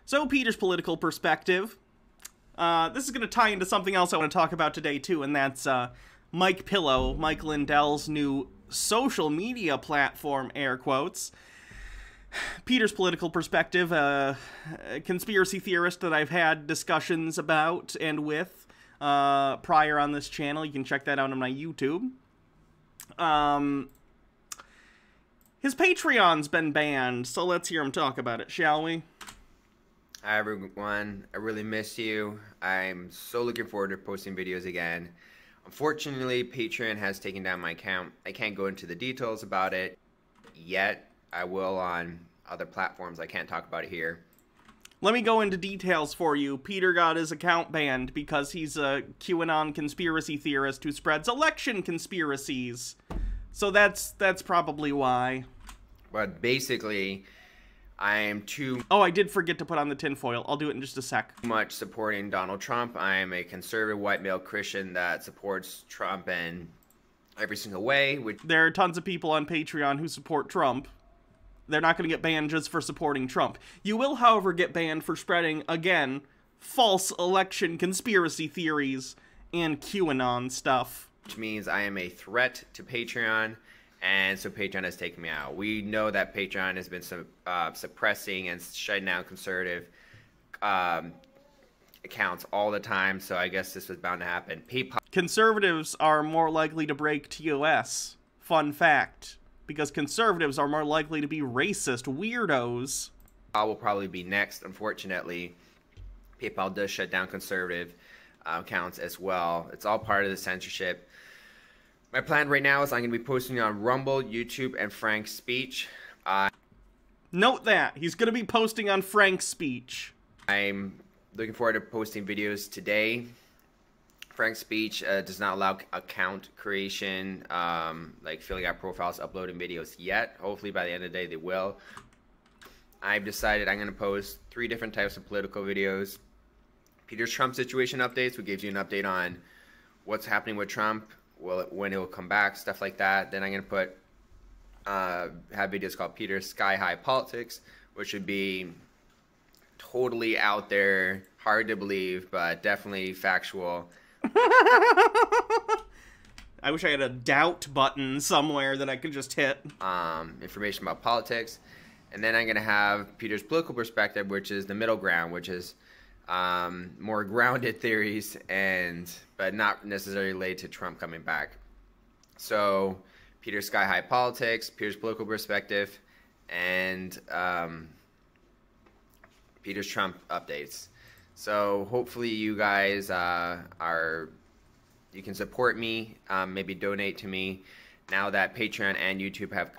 So, Peter's political perspective. This is going to tie into something else I want to talk about today, too, and that's Mike Lindell's new social media platform, air quotes. Peter's political perspective, a conspiracy theorist that I've had discussions about and with prior on this channel. You can check that out on my YouTube. His Patreon's been banned, so let's hear him talk about it, shall we? Hi everyone, I really miss you. I'm so looking forward to posting videos again. Unfortunately, Patreon has taken down my account. I can't go into the details about it yet. I will on other platforms. I can't talk about it here. Let me go into details for you. Peter got his account banned because he's a QAnon conspiracy theorist who spreads election conspiracies. So that's probably why. But basically, I am too I did forget to put on the tinfoil. I'll do it in just a sec. much supporting Donald Trump. I am a conservative white male Christian that supports Trump in every single way. There are tons of people on Patreon who support Trump. They're not going to get banned just for supporting Trump. You will, however, get banned for spreading, again, false election conspiracy theories and QAnon stuff. Which means I am a threat to Patreon, and so Patreon has taken me out. We know that Patreon has been suppressing and shutting down conservative accounts all the time, so I guess this was bound to happen. PayPal. Conservatives are more likely to break TOS. Fun fact. Because conservatives are more likely to be racist weirdos. PayPal will probably be next, unfortunately. PayPal does shut down conservative accounts as well. It's all part of the censorship. My plan right now is I'm going to be posting on Rumble, YouTube, and Frank's Speech. Note that. He's going to be posting on Frank's Speech. I'm looking forward to posting videos today. Frank's Speech does not allow account creation, like filling out profiles, uploading videos yet. Hopefully by the end of the day they will. I've decided I'm going to post 3 different types of political videos. Peter's Trump situation updates, which gives you an update on what's happening with Trump, when it will come back, stuff like that. Then I'm going to put have videos called Peter's Sky High Politics, which would be totally out there, hard to believe, but definitely factual. I wish I had a doubt button somewhere that I could just hit. Information about politics. And then I'm going to have Peter's political perspective, which is the middle ground, which is more grounded theories, but not necessarily related to Trump coming back. So Peter's Sky High Politics, Peter's political perspective, and Peter's Trump updates. So hopefully you guys you can support me, maybe donate to me, now that Patreon and YouTube have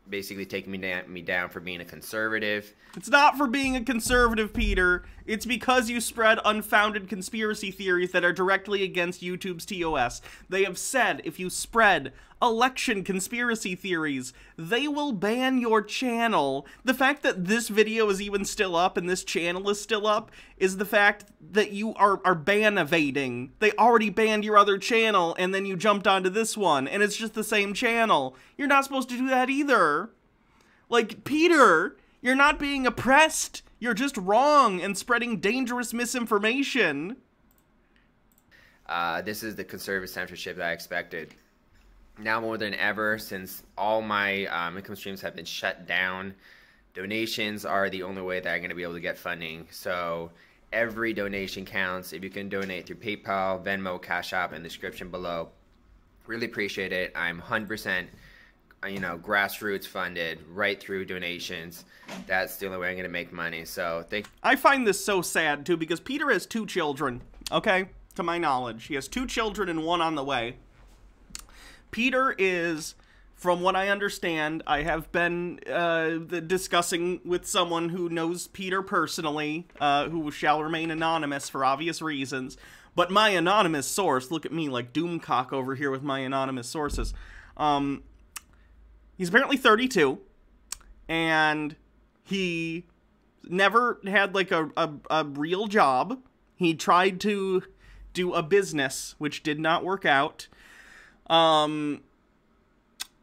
basically taken me down for being a conservative. It's not for being a conservative, Peter. It's because you spread unfounded conspiracy theories that are directly against YouTube's TOS. They have said if you spread election conspiracy theories, they will ban your channel. The fact that this video is even still up and this channel is still up is the fact that you are ban evading. They already banned your other channel and then you jumped onto this one and it's just the same channel. You're not supposed to do that either. Like, Peter, you're not being oppressed. You're just wrong and spreading dangerous misinformation. This is the conservative censorship that I expected. Now more than ever, since all my income streams have been shut down, donations are the only way that I'm going to be able to get funding. So every donation counts. If you can donate through PayPal, Venmo, Cash App in the description below, really appreciate it. I'm 100%, grassroots funded, right through donations. That's the only way I'm going to make money. So I find this so sad too, because Peter has 2 children, okay? To my knowledge. He has 2 children and 1 on the way. Peter is, from what I understand, I have been discussing with someone who knows Peter personally, who shall remain anonymous for obvious reasons, but my anonymous source, look at me like Doomcock over here with my anonymous sources, he's apparently 32, and he never had like a real job. He tried to do a business, which did not work out. And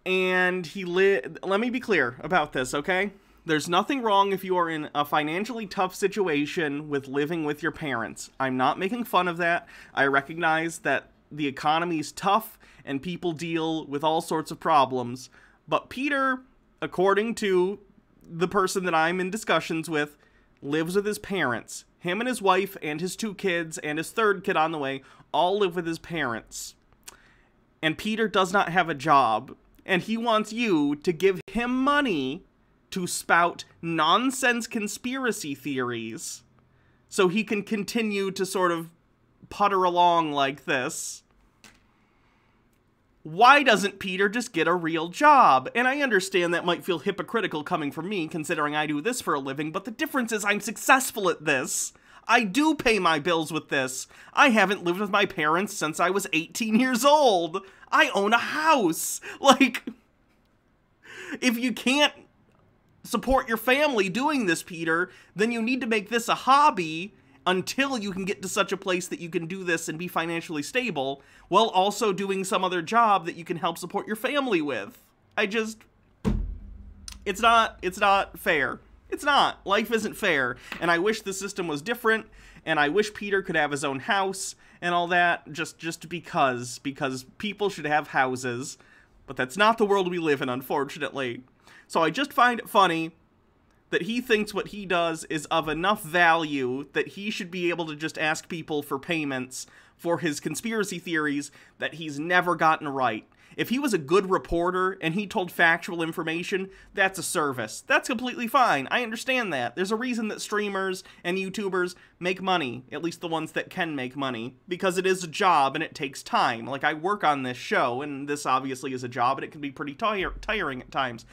let me be clear about this, okay? There's nothing wrong if you are in a financially tough situation with living with your parents. I'm not making fun of that. I recognize that the economy's tough and people deal with all sorts of problems. But Peter, according to the person that I'm in discussions with, lives with his parents. Him and his wife and his 2 kids and his 3rd kid on the way all live with his parents. And Peter does not have a job. And he wants you to give him money to spout nonsense conspiracy theories so he can continue to sort of putter along like this. Why doesn't Peter just get a real job? And I understand that might feel hypocritical coming from me, considering I do this for a living, but the difference is I'm successful at this. I do pay my bills with this. I haven't lived with my parents since I was 18 years old. I own a house. Like, if you can't support your family doing this, Peter, then you need to make this a hobby until you can get to such a place that you can do this and be financially stable, while also doing some other job that you can help support your family with. It's not fair. It's not. Life isn't fair. And I wish the system was different, and I wish Peter could have his own house and all that, just because people should have houses. But that's not the world we live in, unfortunately. So I just find it funny that he thinks what he does is of enough value that he should be able to just ask people for payments for his conspiracy theories that he's never gotten right. If he was a good reporter and he told factual information, that's a service. That's completely fine. I understand that. There's a reason that streamers and YouTubers make money, at least the ones that can make money, because it is a job and it takes time. Like, I work on this show, and this obviously is a job, and it can be pretty tiring at times.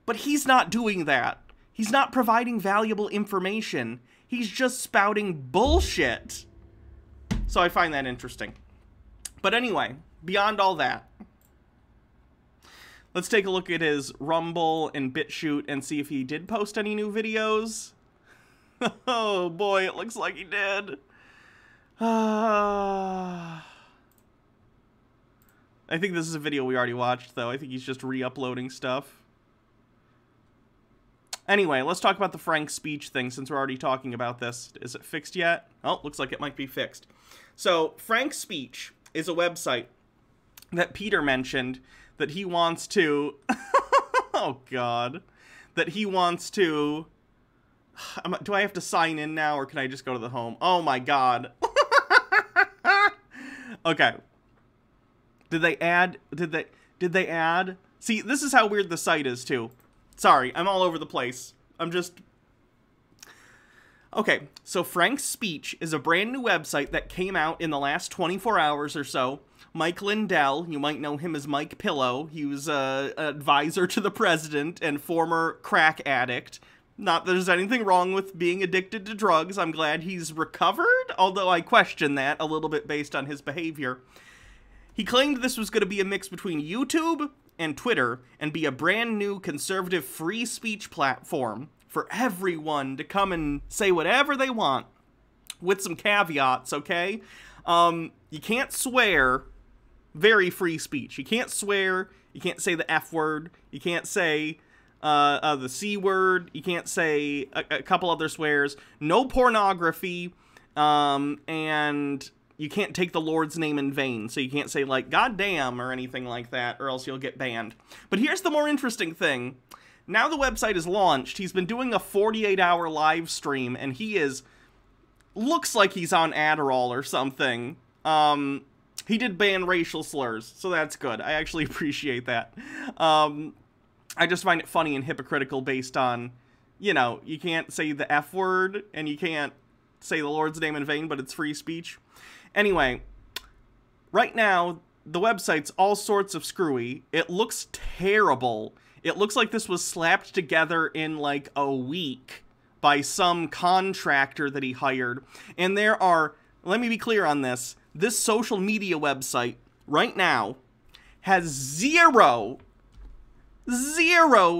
But he's not doing that. He's not providing valuable information. He's just spouting bullshit. So I find that interesting. But anyway, beyond all that, let's take a look at his Rumble and BitChute and see if he did post any new videos. Oh boy, it looks like he did. I think this is a video we already watched, though. I think he's just re-uploading stuff. Anyway, let's talk about the Frank speech thing, since we're already talking about this. Is it fixed yet? Oh, looks like it might be fixed. So, Frank Speech is a website that Peter mentioned that he wants to... oh, God. That he wants to... Do I have to sign in now, or can I just go to the home? Oh, my God. Okay. Did they add... Did they add... See, this is how weird the site is, too. Sorry, I'm all over the place. I'm just... Okay, so Frank's Speech is a brand new website that came out in the last 24 hours or so. Mike Lindell, you might know him as Mike Pillow. He was an advisor to the president and former crack addict. Not that there's anything wrong with being addicted to drugs. I'm glad he's recovered, although I question that a little bit based on his behavior. He claimed this was going to be a mix between YouTube and Twitter and be a brand new conservative free speech platform for everyone to come and say whatever they want, with some caveats, okay? You can't swear. Very free speech. You can't swear. You can't say the F word. You can't say the C word. You can't say a couple other swears. No pornography. And you can't take the Lord's name in vain. So you can't say, like, goddamn or anything like that, or else you'll get banned. But here's the more interesting thing. Now the website is launched. He's been doing a 48-hour live stream, and he looks like he's on Adderall or something. He did ban racial slurs, so that's good. I actually appreciate that. I just find it funny and hypocritical based on, you know, you can't say the F word, and you can't say the Lord's name in vain, but it's free speech. Anyway, right now, the website's all sorts of screwy. It looks terrible. It looks like this was slapped together in, like, a week by some contractor that he hired. And there are, let me be clear on this, this social media website, right now, has zero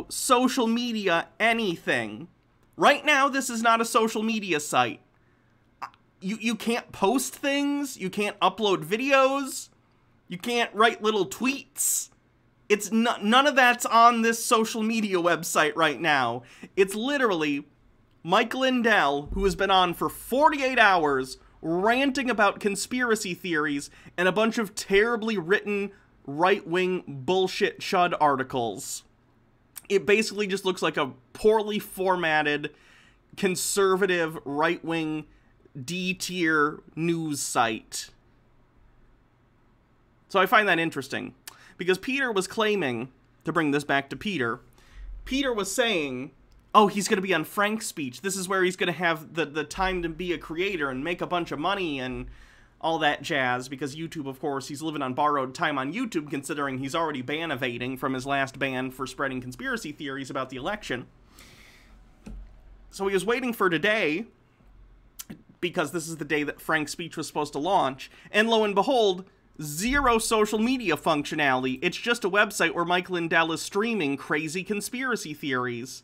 social media anything. Right now, this is not a social media site. You can't post things, you can't upload videos, you can't write little tweets. It's none of that's on this social media website right now. It's literally Mike Lindell, who has been on for 48 hours, ranting about conspiracy theories and a bunch of terribly written right-wing bullshit chud articles. It basically just looks like a poorly formatted, conservative, right-wing, D-tier news site. So I find that interesting, because Peter was claiming, to bring this back to Peter was saying, oh, he's going to be on Frank's Speech. This is where he's going to have the time to be a creator and make a bunch of money and all that jazz, because YouTube, of course, he's living on borrowed time on YouTube, considering he's already ban evading from his last ban for spreading conspiracy theories about the election. So he was waiting for today, because this is the day that Frank's Speech was supposed to launch, and lo and behold, zero social media functionality. It's just a website where Mike Lindell is streaming crazy conspiracy theories.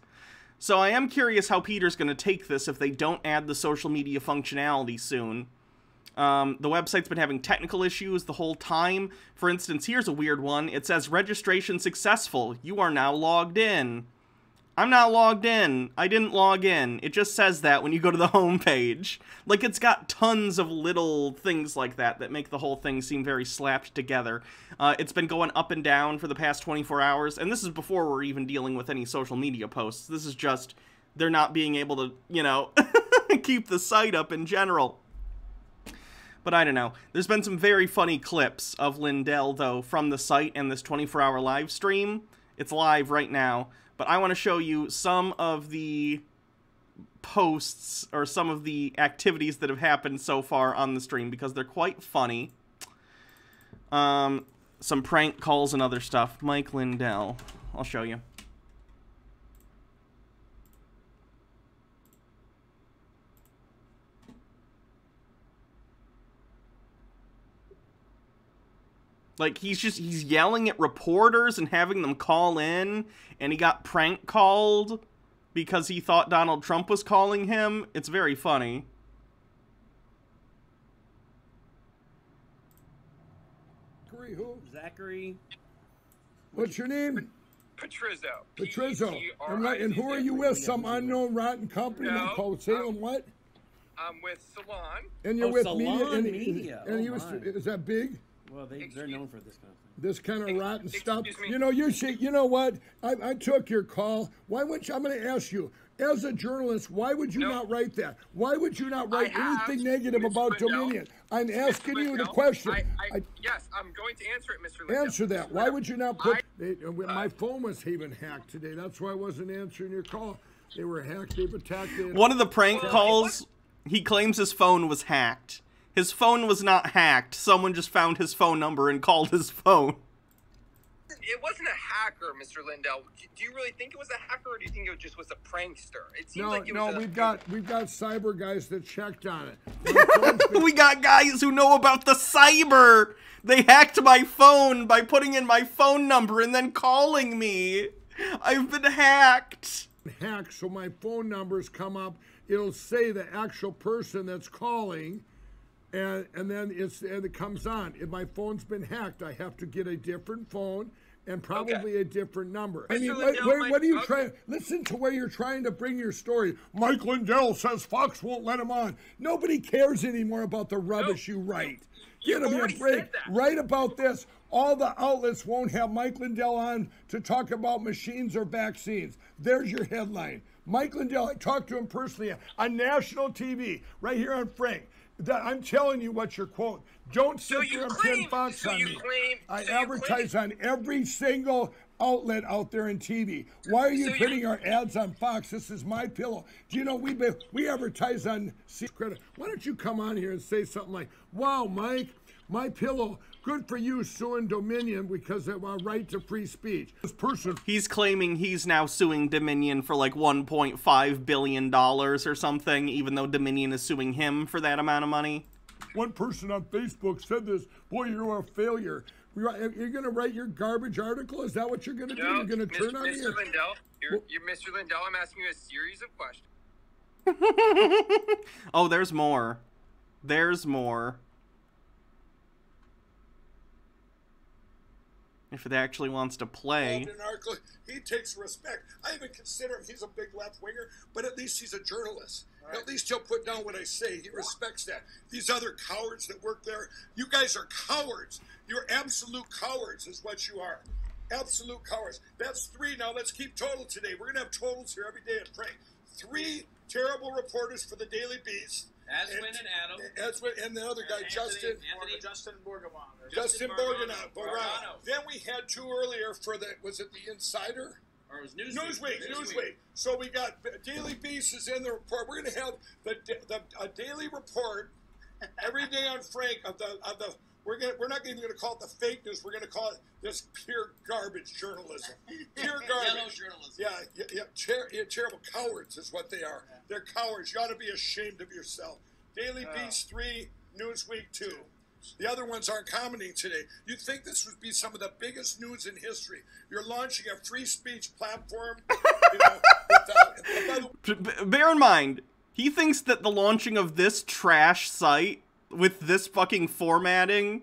So I am curious how Peter's going to take this if they don't add the social media functionality soon. The website's been having technical issues the whole time. For instance, here's a weird one. It says, registration successful. You are now logged in. I'm not logged in. I didn't log in. It just says that when you go to the home page. Like, it's got tons of little things like that make the whole thing seem very slapped together. It's been going up and down for the past 24 hours, and this is before we're even dealing with any social media posts. This is just they're not being able to, you know, keep the site up in general. But I don't know. There's been some very funny clips of Lindell, though, from the site and this 24-hour live stream. It's live right now. But I want to show you some of the posts or some of the activities that have happened so far on the stream, because they're quite funny. Some prank calls and other stuff. Mike Lindell. I'll show you. Like, he's yelling at reporters and having them call in, and he got prank called because he thought Donald Trump was calling him. It's very funny. Who? Zachary. What's your name? Patrizzo. Patrizzo. And who are you with? Some unknown rotten company called Salem what? I'm with Salon. And you're with Salon Media. And he was, is that big? Well, they're known for this kind of thing. This kind of rotten stuff. Me. You know, you know what? I took your call. Why wouldn't you? I'm going to ask you, as a journalist, why would you not write that? Why would you not write anything negative about Dominion? I'm asking you the question. Yes, I'm going to answer it, Mr. Lindell. Answer that. Why would you not put... my phone was even hacked today. That's why I wasn't answering your call. They were hacked. They've attacked it. One of the prank calls, he claims his phone was hacked. His phone was not hacked. Someone just found his phone number and called his phone. It wasn't a hacker, Mr. Lindell. Do you really think it was a hacker, or do you think it just was a prankster? It seems like it was we've got cyber guys that checked on it. We got guys who know about the cyber. They hacked my phone by putting in my phone number and then calling me. I've been hacked. Hacked, so my phone numbers come up. It'll say the actual person that's calling. And then it comes on. If my phone's been hacked, I have to get a different phone and probably a different number. I mean, what are you trying? Listen to where you're trying to bring your story. Mike Lindell says Fox won't let him on. Nobody cares anymore about the rubbish you write. Give me a break. Write about this. All the outlets won't have Mike Lindell on to talk about machines or vaccines. There's your headline. Mike Lindell, I talked to him personally on national TV, right here on Frank. I'm telling you what your quote. Don't sit there and pin Fox on me. I advertise on every single outlet out there in TV. Why are you putting our ads on Fox? This is My Pillow. Do you know we advertise on Credit? Why don't you come on here and say something like, "Wow, Mike, My Pillow, good for you suing Dominion because of our right to free speech." This person. He's claiming he's now suing Dominion for like $1.5 billion or something, even though Dominion is suing him for that amount of money. One person on Facebook said this. Boy, you're a failure. You're going to write your garbage article? Is that what you're going to do? You're going to turn on Mr. Lindell, you're Mr. Lindell. I'm asking you a series of questions. Oh, there's more. There's more. If it actually wants to play. An article, he takes respect. I even consider him, he's a big left winger, but at least he's a journalist. Right. At least he'll put down what I say. He respects that. These other cowards that work there, you guys are cowards. You're absolute cowards is what you are. Absolute cowards. That's 3. Now let's keep total today. We're going to have totals here every day at Frank. 3 terrible reporters for the Daily Beast. Aswin and Adam. Aswin and the other guy, Justin Borgamon. Justin Borgamon. Then we had 2 earlier for the, was it the Insider? Or it was Newsweek. Newsweek. So we got Daily Beast is in the report. We're going to have a daily report every day on Frank of the. We're not even going to call it the fake news. We're going to call it this pure garbage journalism. Pure garbage. Yellow journalism. Yeah. Terrible cowards is what they are. They're cowards. You ought to be ashamed of yourself. Daily Beast 3, Newsweek 2. The other ones aren't commenting today. You'd think this would be some of the biggest news in history. You're launching a free speech platform. Bear in mind, he thinks that the launching of this trash site with this fucking formatting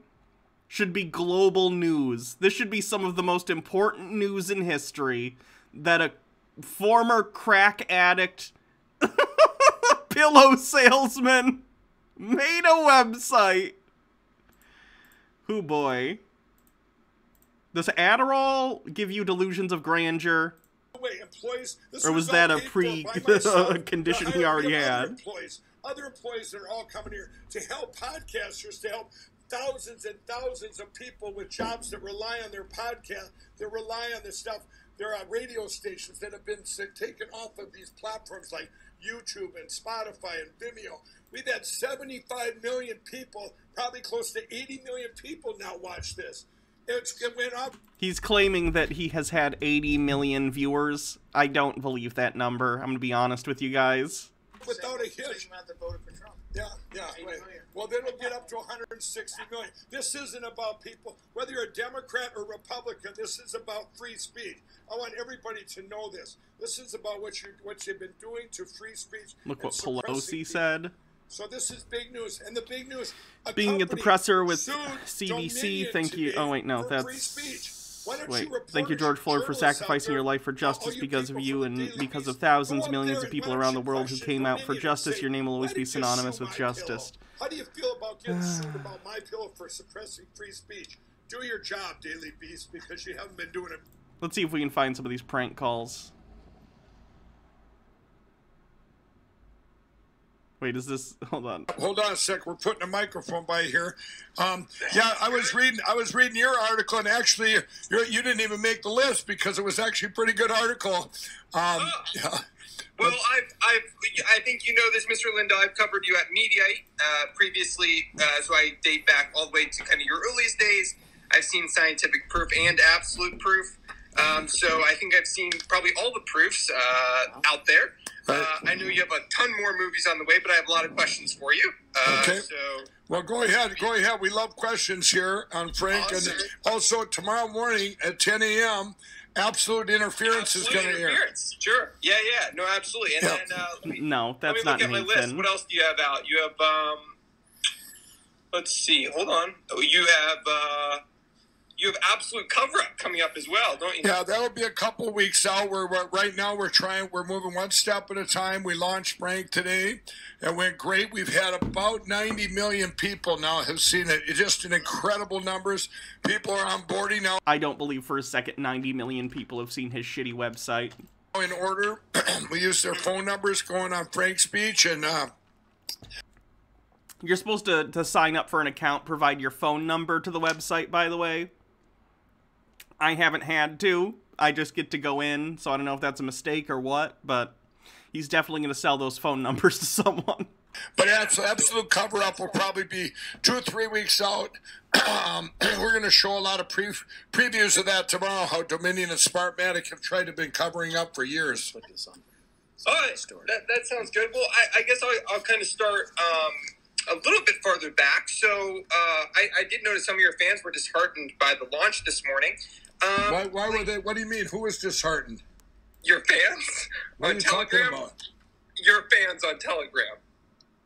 should be global news. This should be some of the most important news in history, that a former crack addict pillow salesman made a website. Hoo boy. Does Adderall give you delusions of grandeur? Wait, employees, or was that a condition he already had? Other employees that are all coming here to help podcasters, to help thousands and thousands of people with jobs that rely on their podcast, that rely on this stuff. There are radio stations that have been taken off of these platforms like YouTube and Spotify and Vimeo. We've had 75 million people, probably close to 80 million people now watch this. It went up. He's claiming that he has had 80 million viewers. I don't believe that number. I'm going to be honest with you guys. Without a hitch. Yeah. Right. Well, then it'll get up to 160 million. This isn't about people, whether you're a Democrat or Republican, this is about free speech. I want everybody to know this. This is about what you've been doing to free speech. Look what Pelosi said. So this is big news. And the big news, being at the presser with CDC, thank you. Oh, wait, no, that's... Wait, thank you, George Floyd, for sacrificing your life for justice because of you and because of thousands, millions of people around the world who came out for justice. Your name will always be synonymous with justice. How do you feel about getting sued about My Pillow for suppressing free speech? Do your job, Daily Beast, because you haven't been doing it. Let's see if we can find some of these prank calls. Wait, is this... Hold on. Hold on a sec. We're putting a microphone by here. Yeah, I was reading your article, and actually, you didn't even make the list because it was actually a pretty good article. Yeah. Well, I think you know this, Mr. Lindell. I've covered you at Mediate previously, so I date back all the way to kind of your earliest days. I've seen scientific proof and absolute proof. So I think I've seen probably all the proofs out there. I know you have a ton more movies on the way, but I have a lot of questions for you. Okay. So, well, go ahead. Go ahead. We love questions here on Frank. Awesome. And also tomorrow morning at 10 a.m., Absolute Interference is going to air. Sure. Yeah. No, absolutely. And then, no, that's not Nathan. Let me look at my list. What else do you have out? You have, let's see. Hold on. Oh, you have Absolute Cover-Up coming up as well, don't you? Yeah, that'll be a couple weeks out. Right now we're moving one step at a time. We launched Frank today. It went great. We've had about 90 million people now have seen it. It's just an incredible numbers. People are onboarding now. I don't believe for a second 90 million people have seen his shitty website. In order, we use their phone numbers going on Frank's Speech, and you're supposed to sign up for an account, provide your phone number to the website, by the way. I haven't had to. I just get to go in, so I don't know if that's a mistake or what, but he's definitely going to sell those phone numbers to someone. But Absolute Cover-Up will probably be 2 or 3 weeks out. We're going to show a lot of previews of that tomorrow, how Dominion and Smartmatic have tried to been covering up for years. All right, that sounds good. Well, I guess I'll kind of start a little bit farther back. So I did notice some of your fans were disheartened by the launch this morning. Why were they? What do you mean? Who was disheartened? Your fans what on are you Telegram. Talking about? Your fans on Telegram.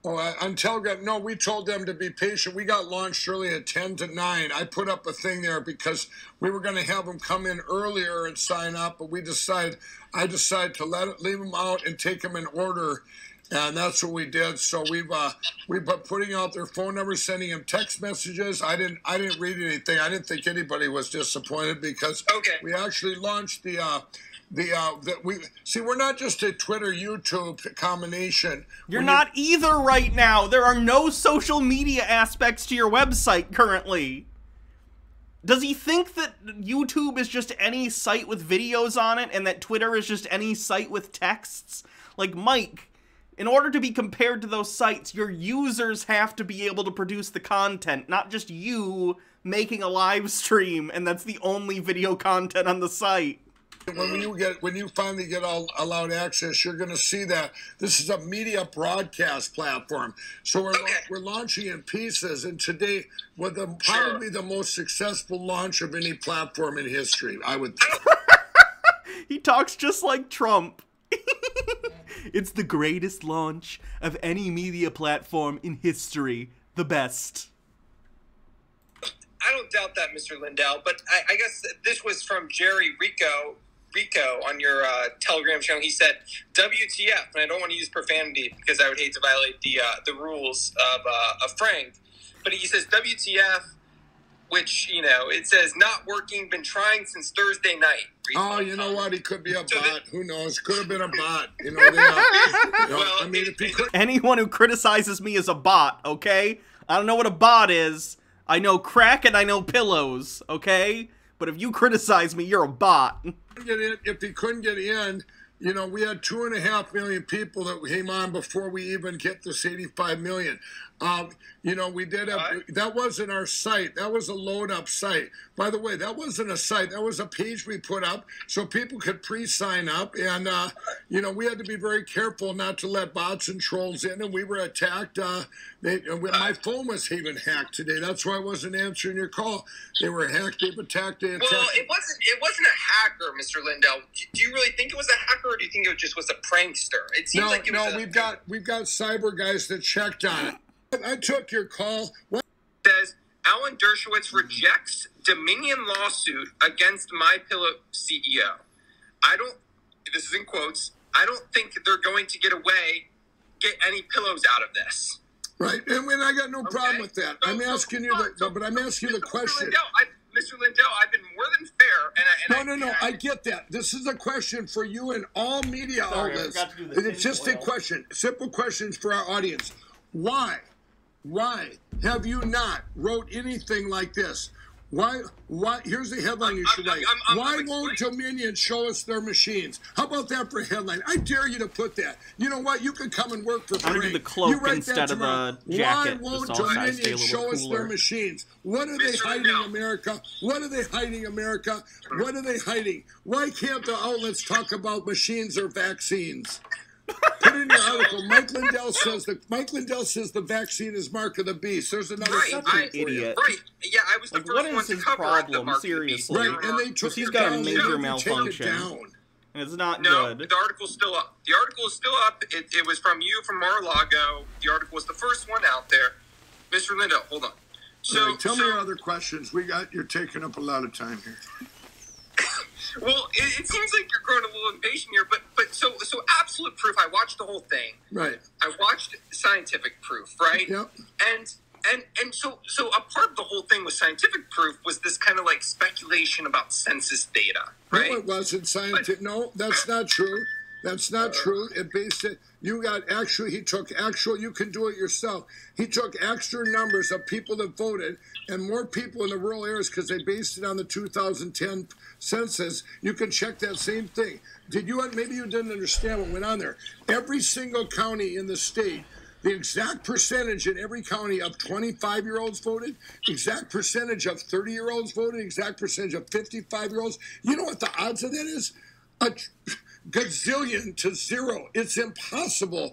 Oh, on Telegram, no, we told them to be patient. We got launched early at 10 to 9. I put up a thing there because we were going to have them come in earlier and sign up, but I decided to leave them out and take them in order, and that's what we did. So we've been putting out their phone numbers, sending them text messages. I didn't read anything. I didn't think anybody was disappointed because we actually launched we're not just a Twitter YouTube combination. You're not either right now. There are no social media aspects to your website currently. Does he think that YouTube is just any site with videos on it and that Twitter is just any site with texts? Like, Mike, in order to be compared to those sites, your users have to be able to produce the content, not just you making a live stream and that's the only video content on the site. When you finally get allowed access, you're going to see that this is a media broadcast platform. So we're launching in pieces, and today was probably the most successful launch of any platform in history, I would think. He talks just like Trump. It's the greatest launch of any media platform in history. The best. I don't doubt that, Mr. Lindell, but I guess this was from Jerry Rico on your Telegram channel. He said, WTF, and I don't want to use profanity because I would hate to violate the rules of Frank, but he says WTF, which, you know, it says not working, been trying since Thursday night. Oh, you know what? He could be a bot. Who knows? Could have been a bot. You know, I mean, if he could... Anyone who criticizes me is a bot, okay? I don't know what a bot is. I know crack and I know pillows, okay? But if you criticize me, you're a bot. If he couldn't get in, you know, we had 2.5 million people that came on before we even get this 85 million. You know, we did that wasn't our site. That was a load up site. By the way, that wasn't a site. That was a page we put up so people could pre-sign up. And, you know, we had to be very careful not to let bots and trolls in. And we were attacked. My phone was even hacked today. That's why I wasn't answering your call. They were hacked. They've attacked. Well, it wasn't a hacker, Mr. Lindell. Do you really think it was a hacker, or do you think it just was a prankster? It seems like it was we've got cyber guys that checked on it. I took your call. What says Alan Dershowitz rejects Dominion lawsuit against MyPillow CEO. This is in quotes, I don't think they're going to get any pillows out of this. Right, and when I got no problem with that. I'm asking you the question. Mr. Lindell, I've been more than fair. No, I get that. This is a question for you and all media outlets. It's just a question, simple questions for our audience. Why have you not wrote anything like this? Why? Here's the headline you should write. Why won't Dominion show us their machines? How about that for a headline? I dare you to put that. You know what? You can come and work for free. I'm going to do the cloak instead of the jacket. Why won't Dominion show us their machines? What are they hiding, America? What are they hiding, America? What are they hiding? Why can't the outlets talk about machines or vaccines? Put in your article. Mike Lindell says the vaccine is mark of the beast. There's another idiot. Right. Yeah, I was the first one to cover problem, the seriously. Right, and they took he's got a major malfunction. And it's not good. The article's still up. The article is still up. It was from Mar-a-Lago. The article was the first one out there. Mr. Lindell, hold on. So tell me your other questions. You're taking up a lot of time here. Well, it seems like you're growing a little impatient here, but so absolute proof. I watched the whole thing. Right. I watched scientific proof. Right. Yep. And so a part of the whole thing with scientific proof was this kind of like speculation about census data. Right. No, it wasn't scientific. No, that's not true. That's not true. It based it. You can do it yourself. He took extra numbers of people that voted and more people in the rural areas because they based it on the 2010 census. You can check that same thing. Maybe you didn't understand what went on there. Every single county in the state, the exact percentage in every county of 25-year-olds voted, exact percentage of 30-year-olds voted, exact percentage of 55-year-olds. You know what the odds of that is? A gazillion to zero. It's impossible.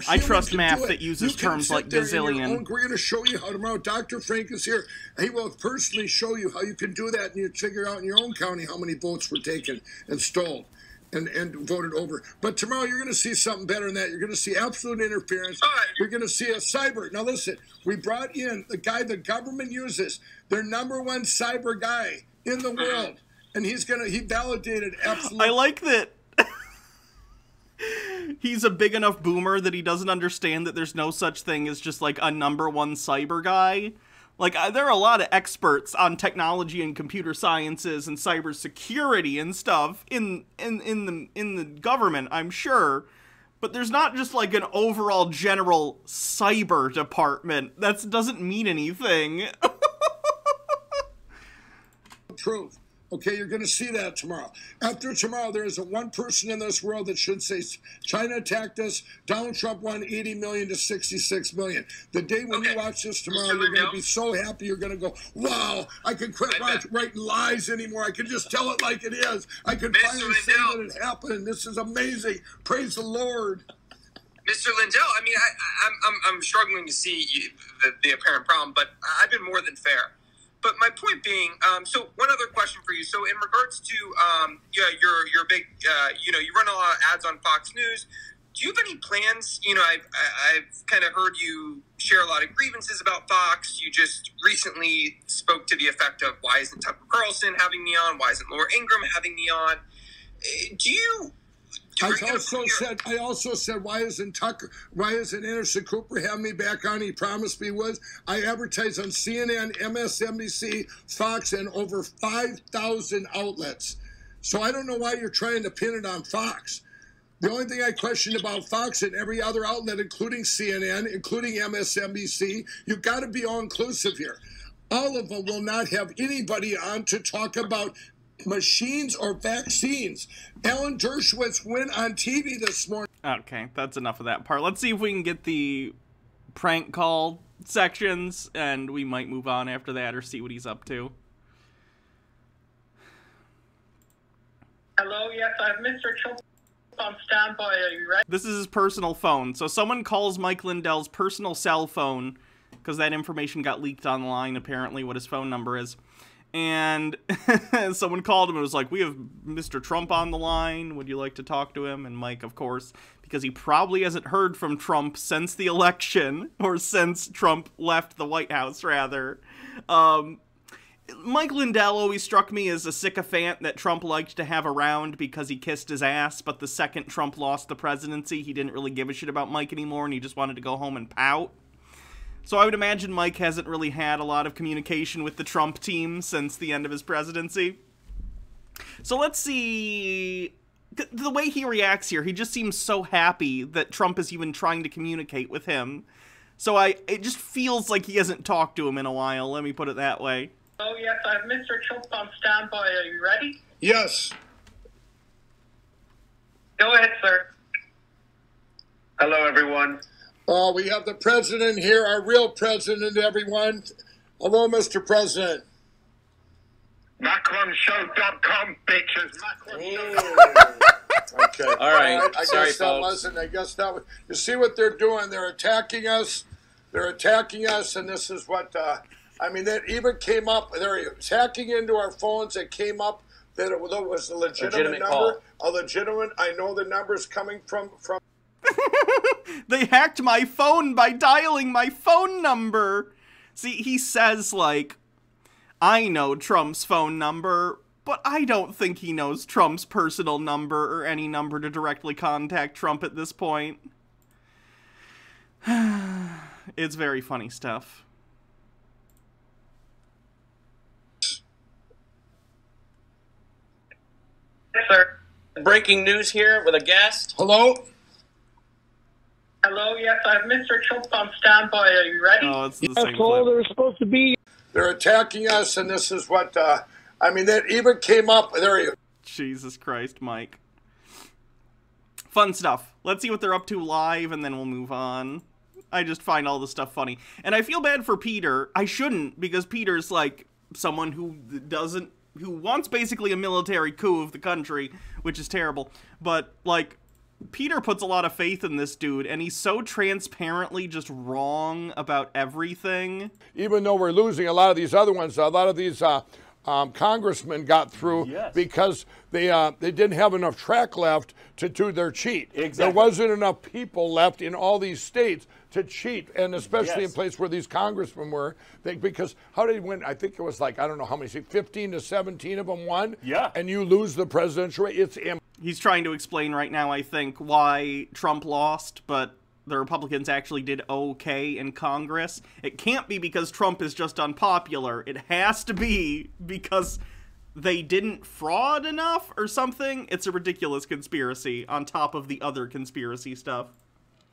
I trust math that uses terms like gazillion. We're going to show you how tomorrow. Dr. Frank is here. He will personally show you how you can do that, and you figure out in your own county how many votes were taken and stolen. and voted over. But tomorrow you're going to see something better than that. You're going to see absolute interference. You're going to see a cyber. Now listen, we brought in the guy the government uses, their #1 cyber guy in the world, and he validated absolute. I like that. He's a big enough boomer that he doesn't understand that there's no such thing as just like a #1 cyber guy. Like, there are a lot of experts on technology and computer sciences and cybersecurity and stuff in the government, I'm sure. But there's not just like an overall general cyber department. That doesn't mean anything. Proof. Okay, you're going to see that tomorrow. After tomorrow, there isn't one person in this world that should say China attacked us. Donald Trump won 80 million to 66 million. The day when you watch this tomorrow, you're going to be so happy. You're going to go, wow, I can quit writing lies anymore. I can just tell it like it is. I can finally say that it happened. This is amazing. Praise the Lord. Mr. Lindell, I mean, I'm struggling to see the apparent problem, but I've been more than fair. But my point being, so one other question for you. So in regards to your big, you run a lot of ads on Fox News. Do you have any plans? I've kind of heard you share a lot of grievances about Fox. You just recently spoke to the effect of why isn't Tucker Carlson having me on? Why isn't Laura Ingraham having me on? I also said, why isn't Anderson Cooper having me back on? He promised me would. I advertise on CNN, MSNBC, Fox, and over 5,000 outlets. So I don't know why you're trying to pin it on Fox. The only thing I question about Fox and every other outlet, including CNN, including MSNBC, you've got to be all-inclusive here. All of them will not have anybody on to talk about machines or vaccines. Alan Dershowitz went on TV this morning. Okay, that's enough of that part. Let's see if we can get the prank call sections, and we might move on after that or see what he's up to. Hello, yes, I have Mr. Trump on standby. Are you ready? This is his personal phone. So someone calls Mike Lindell's personal cell phone, because that information got leaked online, apparently, what his phone number is. And someone called him and was like, we have Mr. Trump on the line. Would you like to talk to him? And Mike, of course, because he probably hasn't heard from Trump since the election, or since Trump left the White House, rather. Mike Lindell always struck me as a sycophant that Trump liked to have around because he kissed his ass, but the second Trump lost the presidency, he didn't really give a shit about Mike anymore, and he just wanted to go home and pout. So I would imagine Mike hasn't really had a lot of communication with the Trump team since the end of his presidency. So let's see. The way he reacts here, he just seems so happy that Trump is even trying to communicate with him. So it just feels like he hasn't talked to him in a while, let me put it that way. Oh, yes, I have Mr. Trump on standby. Are you ready? Yes. Go ahead, sir. Hello, everyone. We have the president here, our real president, everyone. Hello, Mr. President. MacronShow.com, bitches. Okay. All right. I Sorry, guess that folks. wasn't. I guess that was. You see what they're doing? They're attacking us. They're attacking us, and this is what. I mean, that even came up. They're attacking into our phones. It came up that it was a legitimate number. Call. A legitimate. I know the number's coming from. They hacked my phone by dialing my phone number. See, he says, like, I know Trump's phone number, but I don't think he knows Trump's personal number or any number to directly contact Trump at this point. It's very funny stuff. Yes, sir. Breaking news here with a guest. Hello. Hello, yes, I have Mr. Trump on standby. Are you ready? Oh, it's the same clip. They're supposed to be. They're attacking us, and this is what. I mean, that even came up. There. Jesus Christ, Mike. Fun stuff. Let's see what they're up to live, and then we'll move on. I just find all this stuff funny. And I feel bad for Peter. I shouldn't, because Peter's, like, someone who wants basically a military coup of the country, which is terrible. But, like, Peter puts a lot of faith in this dude, and he's so transparently just wrong about everything. Even though we're losing a lot of these other ones, a lot of these congressmen got through because they didn't have enough track left to do their cheat. Exactly. There wasn't enough people left in all these states to cheat, and especially in places where these congressmen were. Because how did he win? I think it was like, I don't know how many, 15 to 17 of them won. Yeah. And you lose the presidential race. It's He's trying to explain right now, I think, why Trump lost, but the Republicans actually did okay in Congress. It can't be because Trump is just unpopular. It has to be because they didn't fraud enough or something. It's a ridiculous conspiracy on top of the other conspiracy stuff.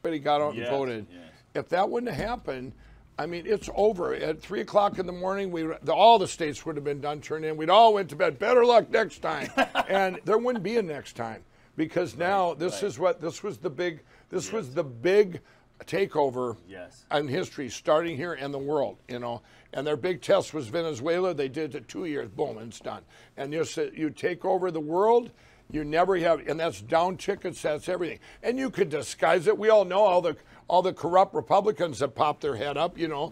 Everybody got out and voted. If that wouldn't have happened, I mean, it's over. At 3 o'clock in the morning, all the states would have been done, turned in. We'd all went to bed. Better luck next time. And there wouldn't be a next time, because now this was the big takeover in history, starting here in the world, you know. And their big test was Venezuela. They did it 2 years. Boom, and it's done. And you take over the world. You never have, and that's down tickets, that's everything. And you could disguise it. We all know all the corrupt Republicans that pop their head up, you know,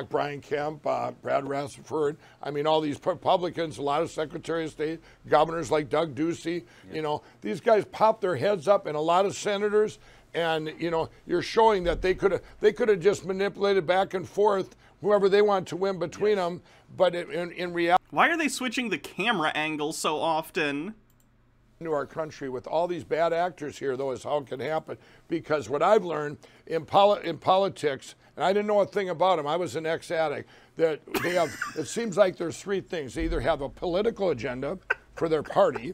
Brian Kemp, Brad Rassiford. I mean, all these Republicans, a lot of Secretary of State, governors like Doug Ducey, you know, these guys pop their heads up, and a lot of senators, and, you know, you're showing that they could have just manipulated back and forth whoever they want to win between them, but in reality. Why are they switching the camera angle so often? To our country with all these bad actors here, though, is how it can happen. Because what I've learned in politics, and I didn't know a thing about them, I was an ex-addict, that they have, it seems like there's 3 things. They either have a political agenda for their party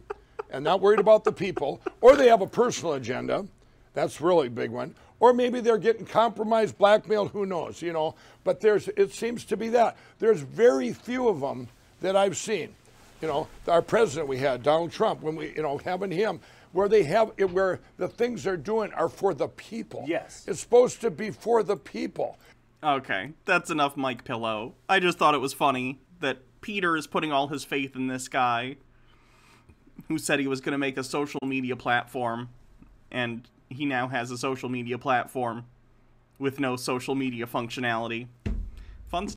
and not worried about the people, or they have a personal agenda. That's really a big one. Or maybe they're getting compromised, blackmailed, who knows, you know. But it seems to be that. There's very few of them that I've seen. You know, our president we had, Donald Trump, when we, you know, having him, where the things they're doing are for the people. Yes. It's supposed to be for the people. Okay, that's enough Mike Pillow. I just thought it was funny that Peter is putting all his faith in this guy who said he was going to make a social media platform, and he now has a social media platform with no social media functionality.